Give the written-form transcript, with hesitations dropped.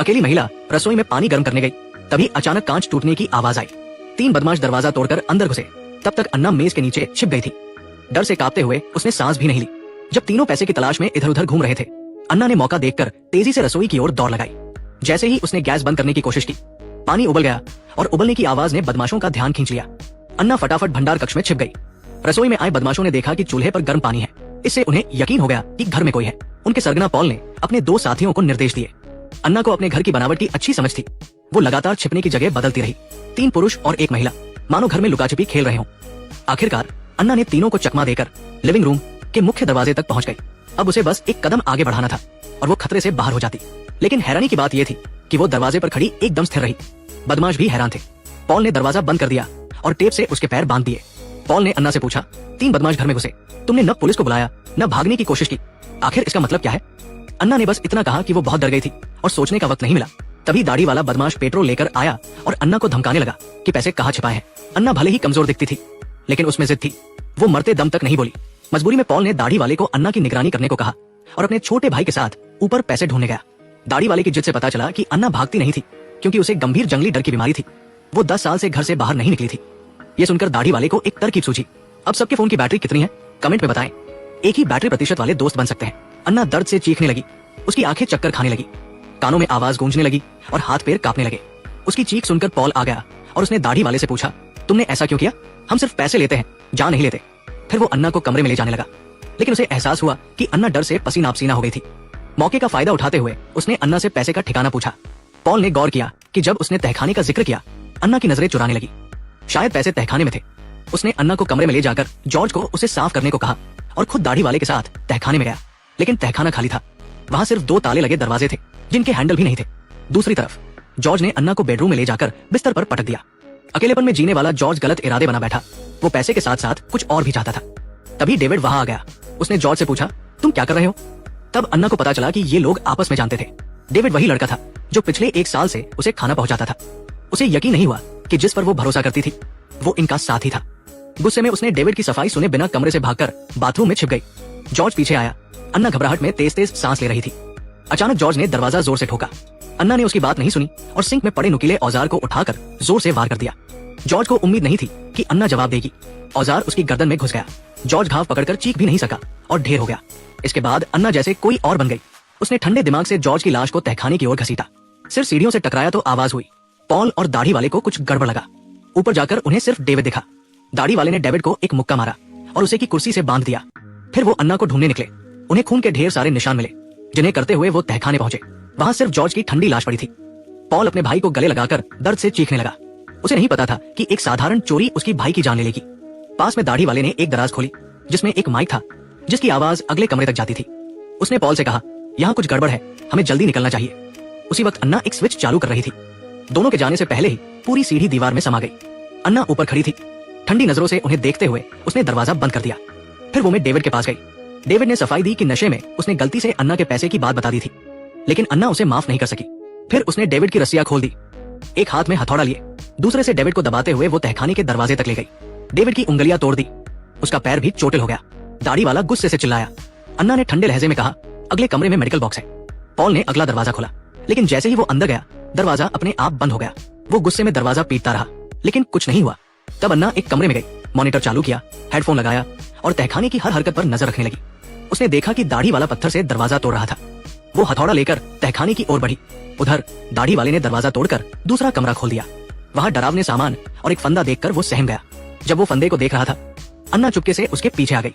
अकेली महिला रसोई में पानी गर्म करने गई, तभी अचानक कांच टूटने की आवाज आई। 3 बदमाश दरवाजा तोड़कर अंदर घुसे। तब तक अन्ना मेज के नीचे छिप गई थी। डर से कांपते हुए उसने सांस भी नहीं ली। जब तीनों पैसे की तलाश में इधर उधर घूम रहे थे, अन्ना ने मौका देखकर तेजी से रसोई की ओर दौड़ लगाई। जैसे ही उसने गैस बंद करने की कोशिश की, पानी उबल गया और उबलने की आवाज ने बदमाशों का ध्यान खींच लिया। अन्ना फटाफट भंडार कक्ष में छिप गई। रसोई में आए बदमाशों ने देखा कि चूल्हे पर गर्म पानी है। इससे उन्हें यकीन हो गया कि घर में कोई है। उनके सरगना पॉल ने अपने 2 साथियों को निर्देश दिए। अन्ना को अपने घर की बनावट की अच्छी समझ थी। वो लगातार छिपने की जगह बदलती रही। 3 पुरुष और 1 महिला, मानो घर में लुकाछिपी खेल रहे हों। आखिरकार अन्ना ने तीनों को चकमा देकर लिविंग रूम के मुख्य दरवाजे तक पहुंच गई। अब उसे बस एक कदम आगे बढ़ाना था और वो खतरे से बाहर हो जाती। लेकिन हैरानी की बात यह थी कि वो दरवाजे पर खड़ी एकदम स्थिर रही। बदमाश भी हैरान थे। पॉल ने दरवाजा बंद कर दिया और टेप से उसके पैर बांध दिए। पॉल ने अन्ना से पूछा, 3 बदमाश घर में घुसे, तुमने न पुलिस को बुलाया न भागने की कोशिश की, आखिर इसका मतलब क्या है? अन्ना ने बस इतना कहा कि वो बहुत डर गई थी और सोचने का वक्त नहीं मिला। तभी दाढ़ी वाला बदमाश पेट्रोल लेकर आया और अन्ना को धमकाने लगा कि पैसे कहाँ छिपाए हैं। अन्ना भले ही कमजोर दिखती थी, लेकिन उसमें जिद थी। वो मरते दम तक नहीं बोली। मजबूरी में पॉल ने दाढ़ी वाले को अन्ना की निगरानी करने को कहा और अपने छोटे भाई के साथ ऊपर पैसे ढूंढने गया। दाढ़ी वाले की जिद से पता चला कि अन्ना भागती नहीं थी, क्योंकि उसे गंभीर जंगली डर की बीमारी थी। वो 10 साल से घर से बाहर नहीं निकली थी। ये सुनकर दाढ़ी वाले को एक तरकीब सूझी। अब सबके फोन की बैटरी कितनी है, कमेंट में बताएं। एक ही बैटरी प्रतिशत वाले दोस्त बन सकते हैं। अन्ना दर्द से चीखने लगी। उसकी आंखें चक्कर खाने लगी, कानों में आवाज गूंजने लगी और हाथ पैर कांपने लगे। उसकी चीख सुनकर पॉल आ गया और उसने दाढ़ी वाले से पूछा, तुमने ऐसा क्यों किया? हम सिर्फ पैसे लेते हैं, जान नहीं लेते। फिर वो अन्ना को कमरे में ले जाने लगा, लेकिन उसे एहसास हुआ कि अन्ना डर से पसीना पसीना हो गई थी। मौके का फायदा उठाते हुए उसने अन्ना से पैसे का ठिकाना पूछा। पॉल ने गौर किया कि जब उसने तहखाने का जिक्र किया, अन्ना की नजरें चुराने लगी। शायद पैसे तहखाने में थे। उसने अन्ना को कमरे में ले जाकर जॉर्ज को उसे साफ करने को कहा और खुद दाढ़ी वाले के साथ तहखाने में गया। लेकिन तहखाना खाली था। वहां सिर्फ 2 ताले लगे दरवाजे थे, जिनके हैंडल भी नहीं थे। दूसरी तरफ जॉर्ज ने अन्ना को बेडरूम में ले जाकर बिस्तर पर पटक दिया। अकेलेपन में जीने वाला जॉर्ज गलत इरादे बना बैठा। वो पैसे के साथ साथ कुछ और भी चाहता था। तभी डेविड वहां आ गया। उसने जॉर्ज से पूछा, तुम क्या कर रहे हो? तब अन्ना को पता चला कि ये लोग आपस में जानते थे। डेविड वही लड़का था जो पिछले 1 साल से उसे खाना पहुंचाता था। उसे यकीन नहीं हुआ कि जिस पर वो भरोसा करती थी, वो इनका साथी था। गुस्से में उसने डेविड की सफाई सुने बिना कमरे से भागकर बाथरूम में छिप गई। जॉर्ज पीछे आया। अन्ना घबराहट में तेज तेज सांस ले रही थी। अचानक जॉर्ज ने दरवाजा जोर से ठोका। अन्ना ने उसकी बात नहीं सुनी और सिंक में पड़े नुकीले औजार को उठाकर जोर से वार कर दिया। जॉर्ज को उम्मीद नहीं थी कि अन्ना जवाब देगी। औजार उसकी गर्दन में घुस गया। जॉर्ज घाव पकड़कर चीख भी नहीं सका और ढेर हो गया। इसके बाद अन्ना जैसे कोई और बन गई। उसने ठंडे दिमाग से जॉर्ज की लाश को तहखाने की ओर घसीटा। सिर्फ सीढ़ियों से टकराया तो आवाज हुई। पॉल और दाढ़ी वाले को कुछ गड़बड़ लगा। ऊपर जाकर उन्हें सिर्फ डेविड दिखा। दाढ़ी वाले ने डेविड को एक मुक्का मारा और उसे की कुर्सी से बांध दिया। फिर वो अन्ना को ढूंढने निकले। उन्हें खून के ढेर सारे निशान मिले, जिन्हें करते हुए वो तहखाने पहुंचे। वहां सिर्फ जॉर्ज की ठंडी लाश पड़ी थी। पॉल अपने भाई को गले लगाकर दर्द से चीखने लगा। उसे नहीं पता था कि एक साधारण चोरी उसकी भाई की जान ले लेगी। पास में दाढ़ी वाले ने एक दराज खोली, जिसमें एक माइक था, जिसकी आवाज अगले कमरे तक जाती थी। उसने पॉल से कहा, यहाँ कुछ गड़बड़ है, हमें जल्दी निकलना चाहिए। उसी वक्त अन्ना एक स्विच चालू कर रही थी। दोनों के जाने से पहले ही पूरी सीढ़ी दीवार में समा गई। अन्ना ऊपर खड़ी थी। ठंडी नजरों से उन्हें देखते हुए उसने दरवाजा बंद कर दिया। फिर वो में डेविड के पास गई। डेविड ने सफाई दी कि नशे में उसने गलती से अन्ना के पैसे की बात बता दी थी, लेकिन अन्ना उसे माफ नहीं कर सकी। फिर उसने डेविड की रस्सियां खोल दी। एक हाथ में हथौड़ा लिए, दूसरे से डेविड को दबाते हुए वो तहखाने के दरवाजे तक ले गई। डेविड की उंगलियां तोड़ दी। उसका पैर भी चोटिल हो गया। दाढ़ी वाला गुस्से से चिल्लाया। अन्ना ने ठंडे लहजे में कहा, अगले कमरे में मेडिकल बॉक्स है। पॉल ने अगला दरवाजा खोला, लेकिन जैसे ही वो अंदर गया, दरवाजा अपने आप बंद हो गया। वो गुस्से में दरवाजा पीटता रहा, लेकिन कुछ नहीं हुआ। तब अन्ना एक कमरे में गई, मॉनिटर चालू किया, हेडफोन लगाया और तहखाने की हर हरकत पर नजर रखने लगी। उसने देखा कि दाढ़ी वाला पत्थर से दरवाजा तोड़ रहा था। वो हथौड़ा लेकर तहखाने की ओर बढ़ी। उधर दाढ़ी वाले ने दरवाजा तोड़कर दूसरा कमरा खोल दिया। वहां डरावने सामान और एक फंदा देखकर वो सहम गया। जब वो फंदे को देख रहा था, अन्ना चुपके से उसके पीछे आ गई।